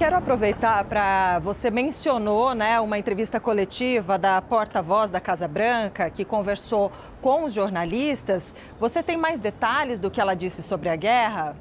Quero aproveitar para você mencionou, né, uma entrevista coletiva da porta-voz da Casa Branca que conversou com os jornalistas. Você tem mais detalhes do que ela disse sobre a guerra?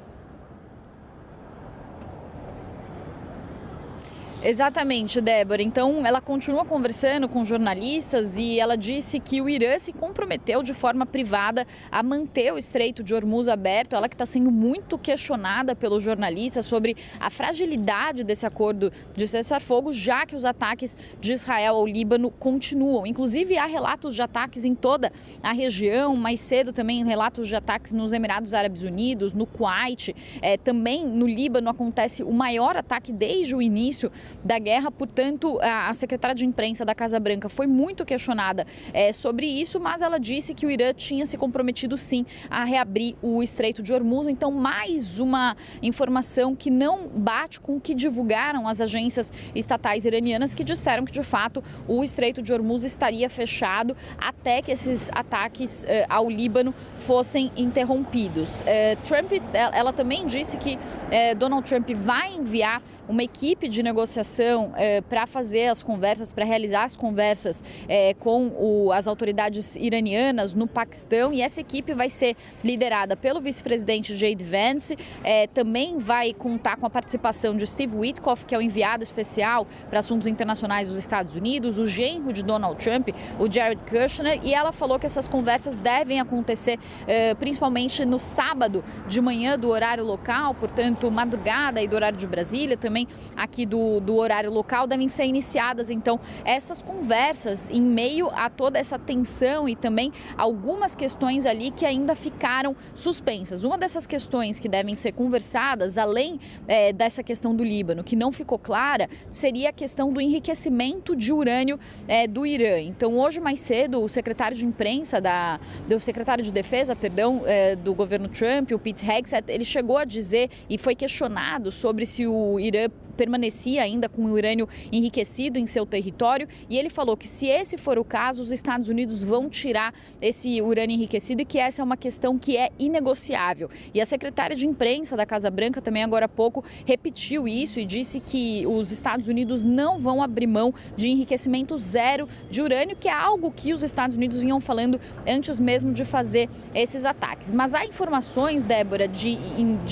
Exatamente, Débora. Então, ela continua conversando com jornalistas e ela disse que o Irã se comprometeu de forma privada a manter o Estreito de Hormuz aberto. Ela que está sendo muito questionada pelos jornalistas sobre a fragilidade desse acordo de cessar-fogo, já que os ataques de Israel ao Líbano continuam. Inclusive, há relatos de ataques em toda a região. Mais cedo também relatos de ataques nos Emirados Árabes Unidos, no Kuwait. Também no Líbano acontece o maior ataque desde o início da guerra. Portanto, a secretária de imprensa da Casa Branca foi muito questionada sobre isso, mas ela disse que o Irã tinha se comprometido sim a reabrir o Estreito de Hormuz. Então, mais uma informação que não bate com o que divulgaram as agências estatais iranianas, que disseram que de fato o Estreito de Hormuz estaria fechado até que esses ataques ao Líbano fossem interrompidos. Ela também disse que Donald Trump vai enviar uma equipe de negociação para fazer as conversas, para realizar as conversas com as autoridades iranianas no Paquistão, e essa equipe vai ser liderada pelo vice-presidente J.D. Vance. Também vai contar com a participação de Steve Witkoff, que é o enviado especial para assuntos internacionais dos Estados Unidos, o genro de Donald Trump, o Jared Kushner, e ela falou que essas conversas devem acontecer principalmente no sábado de manhã do horário local, portanto madrugada e do horário de Brasília, também aqui do horário local, devem ser iniciadas então essas conversas em meio a toda essa tensão e também algumas questões ali que ainda ficaram suspensas. Uma dessas questões que devem ser conversadas, além dessa questão do Líbano, que não ficou clara, seria a questão do enriquecimento de urânio do Irã. Então, hoje mais cedo, o secretário de imprensa do secretário de defesa, do governo Trump, o Pete Hegseth, ele chegou a dizer e foi questionado sobre se o Irã permanecia ainda com o urânio enriquecido em seu território, e ele falou que se esse for o caso, os Estados Unidos vão tirar esse urânio enriquecido e que essa é uma questão que é inegociável. E a secretária de imprensa da Casa Branca também agora há pouco repetiu isso e disse que os Estados Unidos não vão abrir mão de enriquecimento zero de urânio, que é algo que os Estados Unidos vinham falando antes mesmo de fazer esses ataques. Mas há informações, Débora, de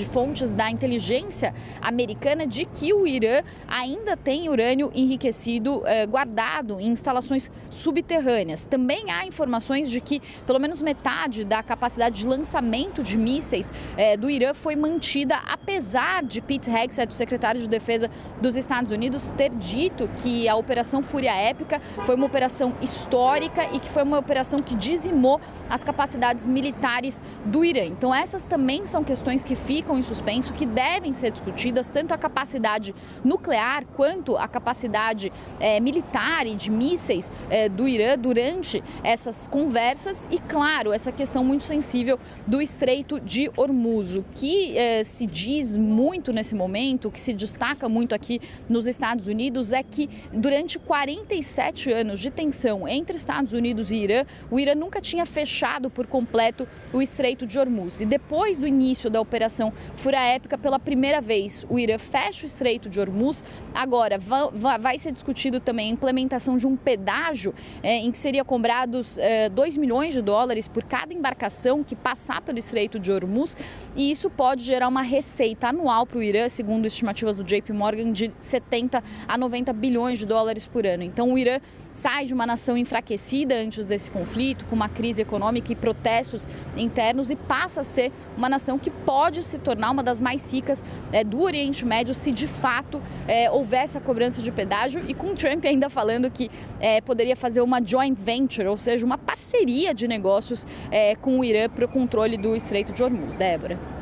fontes da inteligência americana de que o Irã ainda tem urânio enriquecido guardado em instalações subterrâneas. Também há informações de que pelo menos metade da capacidade de lançamento de mísseis do Irã foi mantida, apesar de Pete Hegseth, o secretário de defesa dos Estados Unidos, ter dito que a Operação Fúria Épica foi uma operação histórica e que foi uma operação que dizimou as capacidades militares do Irã. Então essas também são questões que ficam em suspenso, que devem ser discutidas, tanto a capacidade nuclear quanto a capacidade militar e de mísseis do Irã durante essas conversas e, claro, essa questão muito sensível do Estreito de Hormuz. O que se diz muito nesse momento, o que se destaca muito aqui nos Estados Unidos é que durante 47 anos de tensão entre Estados Unidos e Irã, o Irã nunca tinha fechado por completo o Estreito de Hormuz. E depois do início da Operação Fúria Épica, pela primeira vez, o Irã fecha o Estreito de Hormuz. Agora, vai ser discutido também a implementação de um pedágio em que seria cobrados 2 milhões de dólares por cada embarcação que passar pelo Estreito de Hormuz, e isso pode gerar uma receita anual para o Irã, segundo estimativas do JP Morgan, de 70 a 90 bilhões de dólares por ano. Então, o Irã sai de uma nação enfraquecida antes desse conflito, com uma crise econômica e protestos internos, e passa a ser uma nação que pode se tornar uma das mais ricas do Oriente Médio se de fato houver essa cobrança de pedágio, e com Trump ainda falando que poderia fazer uma joint venture, ou seja, uma parceria de negócios com o Irã para o controle do Estreito de Hormuz. Débora.